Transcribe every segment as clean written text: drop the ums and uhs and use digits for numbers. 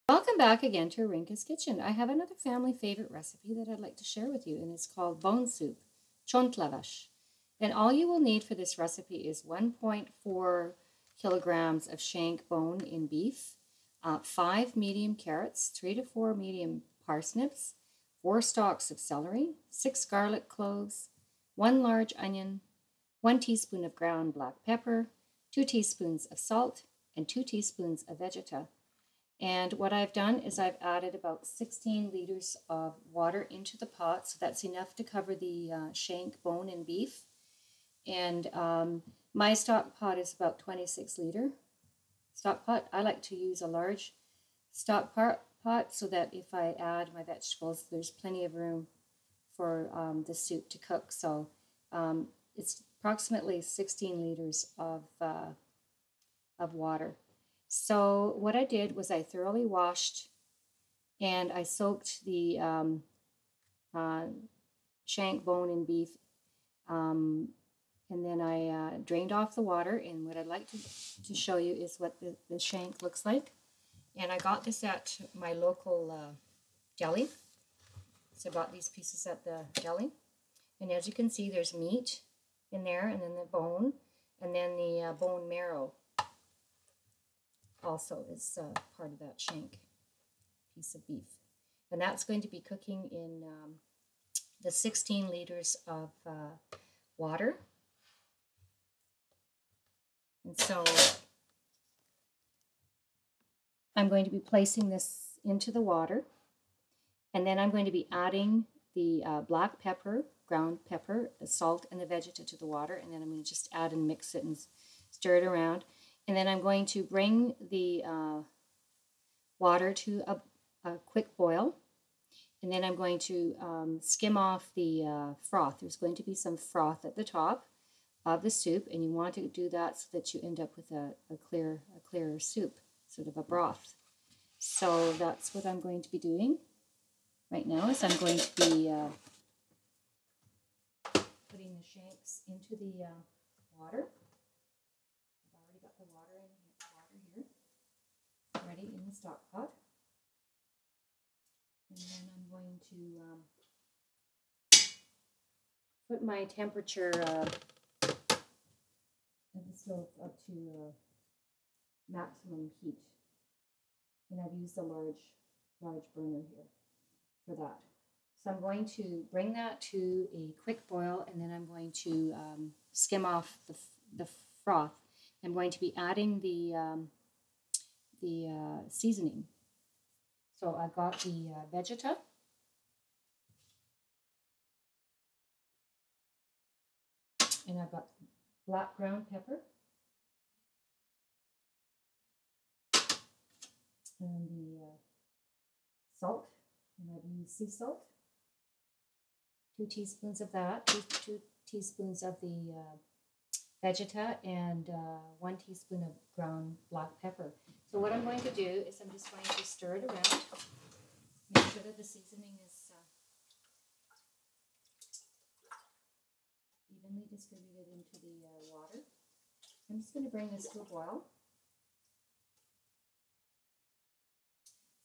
Welcome back again to Rinka's Kitchen. I have another family favorite recipe that I'd like to share with you, and it's called bone soup, CSONTLEVES. And all you will need for this recipe is 1.4 kilograms of shank bone in beef, 5 medium carrots, 3 to 4 medium parsnips, 4 stalks of celery, 6 garlic cloves, 1 large onion, 1 teaspoon of ground black pepper, 2 teaspoons of salt, and 2 teaspoons of vegeta. And what I've done is I've added about 16 liters of water into the pot, so that's enough to cover the shank, bone, and beef. And my stock pot is about 26-liter stock pot. I like to use a large stock pot so that if I add my vegetables, there's plenty of room for the soup to cook. So it's approximately 16 liters of water. So what I did was I thoroughly washed and I soaked the shank, bone, and beef, and then I drained off the water. And what I'd like to show you is what the shank looks like. And I got this at my local deli. So I bought these pieces at the deli. And as you can see, there's meat in there, and then the bone, and then the bone marrow also is part of that shank piece of beef. And that's going to be cooking in the 16 liters of water. And so I'm going to be placing this into the water, and then I'm going to be adding the black pepper, ground pepper, the salt, and the vegeta to the water, and then I'm going to just add and mix it and stir it around. And then I'm going to bring the water to a quick boil. And then I'm going to skim off the froth. There's going to be some froth at the top of the soup, and you want to do that so that you end up with a clearer soup, sort of a broth. So that's what I'm going to be doing right now. Is I'm going to be putting the shanks into the water. The water here, ready in the stock pot. And then I'm going to put my temperature of the stove up to maximum heat. And I've used a large burner here for that. So I'm going to bring that to a quick boil, and then I'm going to skim off the froth. I'm going to be adding the seasoning. So I got the vegeta, and I've got black ground pepper, and the salt, and I've used sea salt, 2 teaspoons of that, 2 teaspoons of the vegeta, and 1 teaspoon of ground black pepper. So what I'm going to do is I'm just going to stir it around, make sure that the seasoning is evenly distributed into the water. I'm just going to bring this to a boil.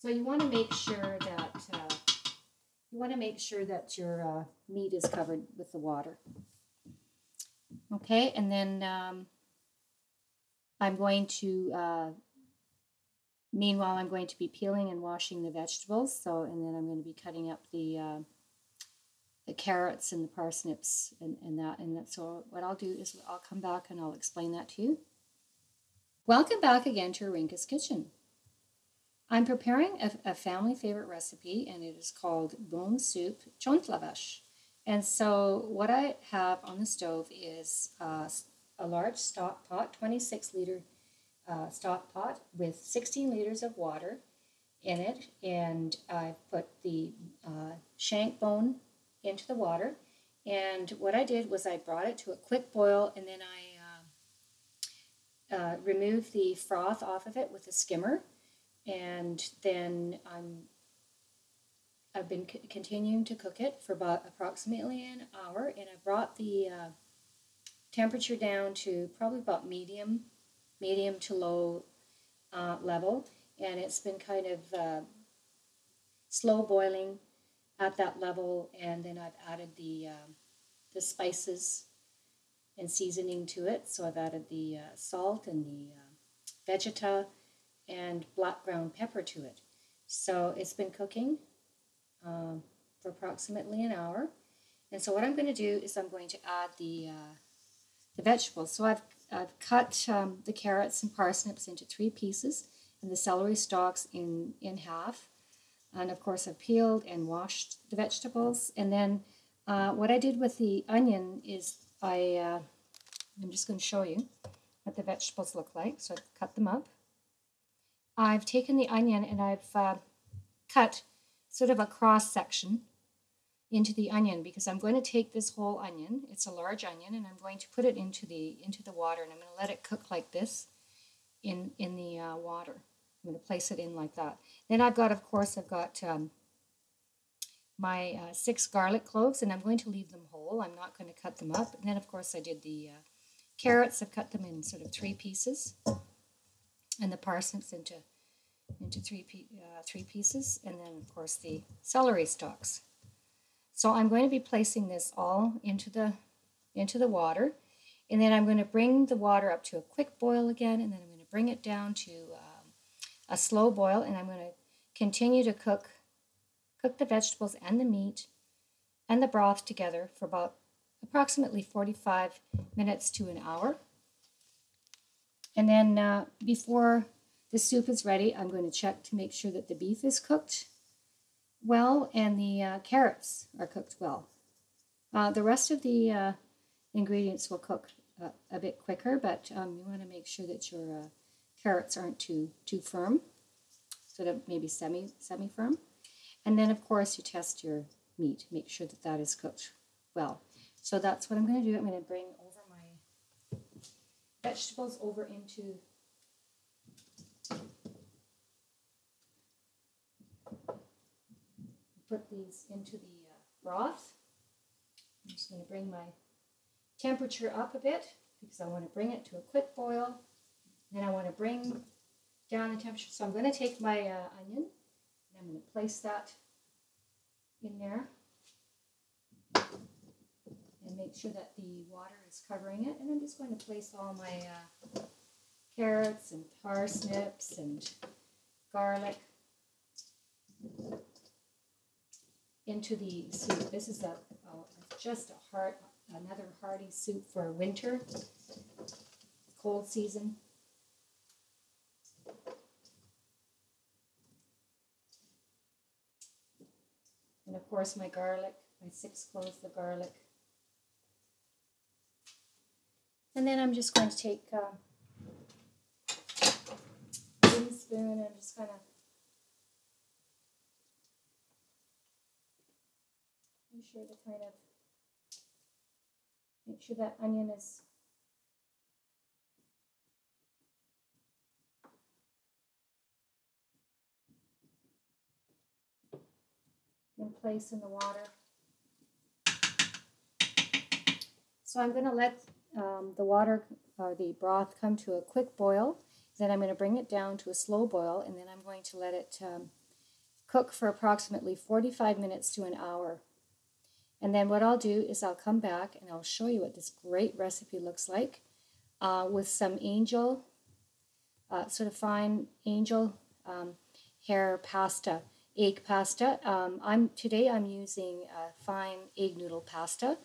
So you want to make sure that your meat is covered with the water. Okay, and then I'm going to, meanwhile, I'm going to be peeling and washing the vegetables. So, and then I'm going to be cutting up the carrots and the parsnips and that. So what I'll do is I'll come back and I'll explain that to you. Welcome back again to Rinka's Kitchen. I'm preparing a family favorite recipe, and it is called bone soup, CSONTLEVES. And so what I have on the stove is a large stock pot, 26-liter stock pot with 16 liters of water in it. And I put the shank bone into the water. And what I did was I brought it to a quick boil, and then I removed the froth off of it with a skimmer. And then I've been continuing to cook it for about approximately an hour, and I brought the temperature down to probably about medium to low level. and it's been kind of slow boiling at that level, and then I've added the spices and seasoning to it. So I've added the salt and the vegeta and black ground pepper to it. So it's been cooking for approximately an hour. And so what I'm going to do is I'm going to add the vegetables. So I've cut the carrots and parsnips into 3 pieces and the celery stalks in half. And of course I've peeled and washed the vegetables. And then what I did with the onion is I'm just going to show you what the vegetables look like. So I've cut them up. I've taken the onion and I've cut sort of a cross section into the onion, because I'm going to take this whole onion, it's a large onion, and I'm going to put it into the water, and I'm going to let it cook like this in the water. I'm going to place it in like that. Then I've got my 6 garlic cloves, and I'm going to leave them whole. I'm not going to cut them up. And then of course I did the carrots. I've cut them in sort of 3 pieces, and the parsnips into 3 pieces, and then of course the celery stalks. So I'm going to be placing this all into the water, and then I'm going to bring the water up to a quick boil again, and then I'm going to bring it down to a slow boil, and I'm going to continue to cook the vegetables and the meat and the broth together for about approximately 45 minutes to an hour. And then before the soup is ready, I'm going to check to make sure that the beef is cooked well and the carrots are cooked well. The rest of the ingredients will cook a bit quicker, but you want to make sure that your carrots aren't too firm, sort of maybe semi-firm. And then of course you test your meat, make sure that that is cooked well. So that's what I'm going to do. I'm going to bring over my vegetables over into put these into the broth. I'm just going to bring my temperature up a bit because I want to bring it to a quick boil. Then I want to bring down the temperature. So I'm going to take my onion and I'm going to place that in there and make sure that the water is covering it. And I'm just going to place all my carrots and parsnips and garlic into the soup. This is just another hearty soup for winter, cold season. And of course my garlic, my 6 cloves of garlic. And then I'm just going to take a wooden spoon and I'm just going to make sure that onion is in place in the water. So I'm going to let the broth come to a quick boil. Then I'm going to bring it down to a slow boil, and then I'm going to let it cook for approximately 45 minutes to an hour. And then what I'll do is I'll come back and I'll show you what this great recipe looks like with some angel, sort of fine angel hair pasta, egg pasta. Today I'm using fine egg noodle pasta,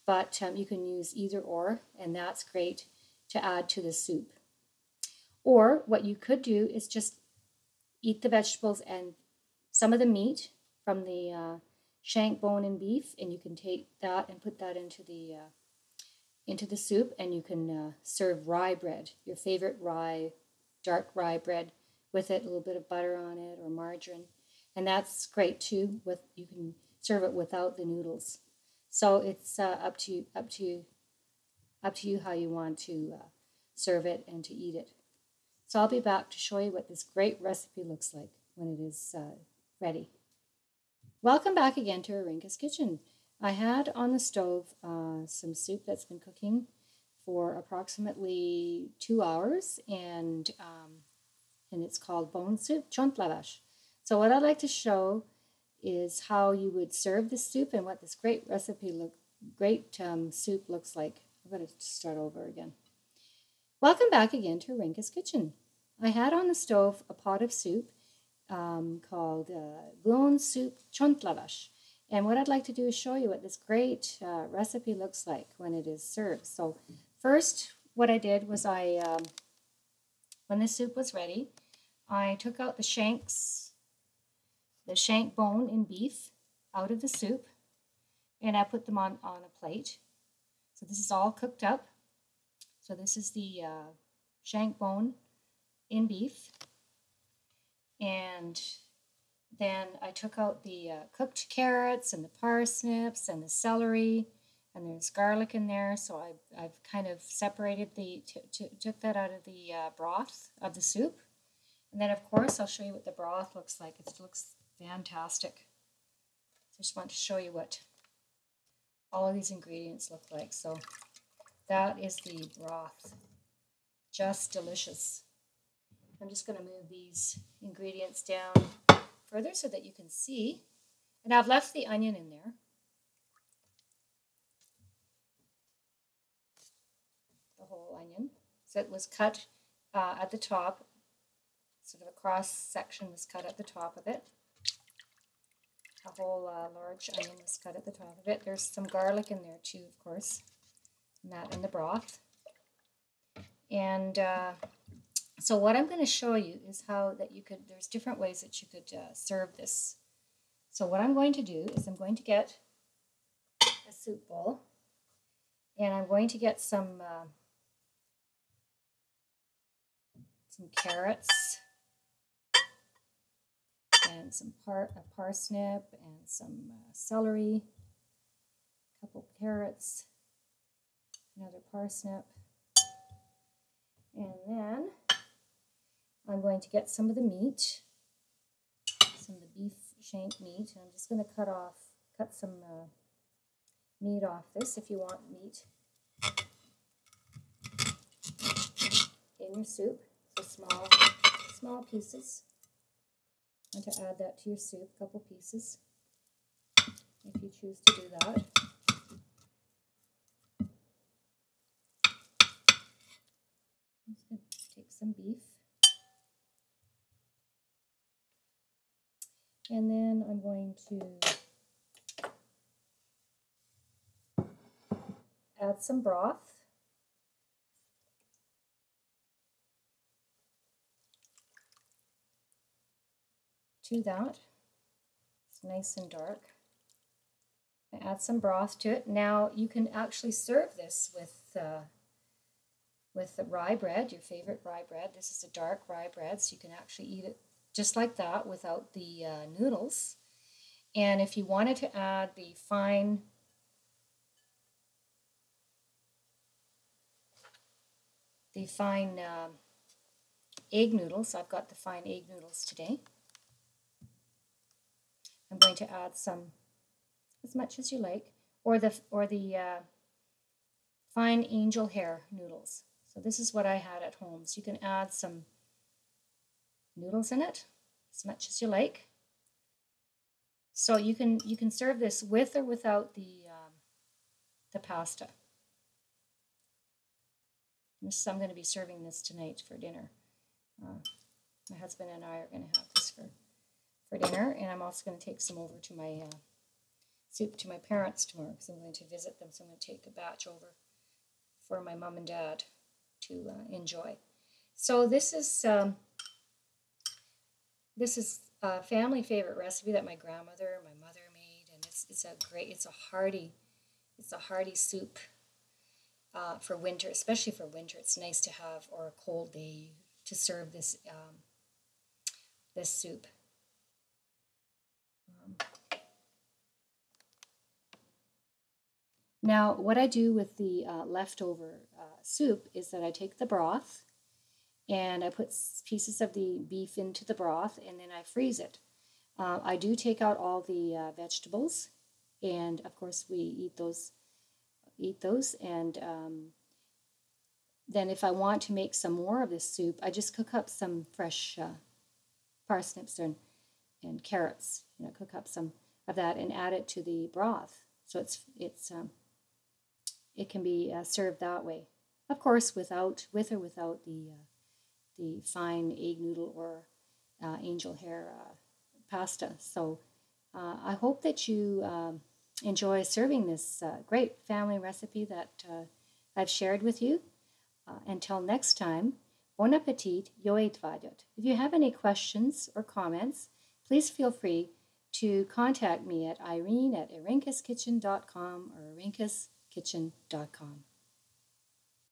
but you can use either or, and that's great to add to the soup. Or what you could do is just eat the vegetables and some of the meat from the shank bone and beef, and you can take that and put that into the soup, and you can serve rye bread, your favorite rye, dark rye bread, with it, a little bit of butter on it or margarine, and that's great too. You can serve it without the noodles. So it's up to you how you want to serve it and to eat it. So I'll be back to show you what this great recipe looks like when it is ready. Welcome back again to Arinka's Kitchen. I had on the stove some soup that's been cooking for approximately 2 hours, and and it's called bone soup, CSONTLEVES. So what I'd like to show is how you would serve this soup and what this great soup looks like. I'm going to start over again. Welcome back again to Rinka's Kitchen. I had on the stove a pot of soup called bone soup CSONTLEVES. And what I'd like to do is show you what this great recipe looks like when it is served. So first, what I did was when the soup was ready, I took out the shank bone in beef out of the soup, and I put them on a plate. So this is all cooked up. So this is the shank bone in beef. And then I took out the cooked carrots and the parsnips and the celery, and there's garlic in there. So I've kind of separated took that out of the broth of the soup. And then, of course, I'll show you what the broth looks like. It looks fantastic. So I just want to show you what all of these ingredients look like. So that is the broth. Just delicious. I'm just going to move these ingredients down further so that you can see. And I've left the onion in there. The whole onion. So it was cut at the top. Sort of a cross section was cut at the top of it. A whole large onion was cut at the top of it. There's some garlic in there too, of course. And that in the broth. And so what I'm going to show you is how that there's different ways that you could serve this. So what I'm going to do is I'm going to get a soup bowl, and I'm going to get some carrots and some parsnip and some celery, a couple carrots, another parsnip, and then I'm going to get some of the meat, some of the beef shank meat, and I'm just going to cut some meat off this if you want meat in your soup, so small pieces. And to add that to your soup, a couple pieces, if you choose to do that. I'm just going to take some beef. And then I'm going to add some broth. To that. It's nice and dark. I add some broth to it. Now you can actually serve this with the rye bread, your favorite rye bread. This is a dark rye bread, so you can actually eat it just like that without the noodles. And if you wanted to add the fine egg noodles, I've got the fine egg noodles today. I'm going to add some, as much as you like, or the fine angel hair noodles. So this is what I had at home. So you can add some noodles in it, as much as you like. So you can serve this with or without the pasta. I'm going to be serving this tonight for dinner. My husband and I are going to have this for dinner, and I'm also going to take some over to my soup to my parents tomorrow because I'm going to visit them. So I'm going to take a batch over for my mom and dad to enjoy. So this is a family favorite recipe that my grandmother and my mother made, and it's a hearty soup for winter, especially for winter. It's nice to have, or a cold day, to serve this soup. Now, what I do with the leftover soup is that I take the broth and I put pieces of the beef into the broth, and then I freeze it. I do take out all the vegetables, and of course we eat those, and then if I want to make some more of this soup, I just cook up some fresh parsnips and carrots. Cook up some of that and add it to the broth. So it can be served that way. Of course, with or without the fine egg noodle or angel hair pasta. So I hope that you enjoy serving this great family recipe that I've shared with you. Until next time, bon appetit, jó étvágyat. If you have any questions or comments, please feel free to contact me at irene@irinkaskitchen.com or irinkaskitchen.com.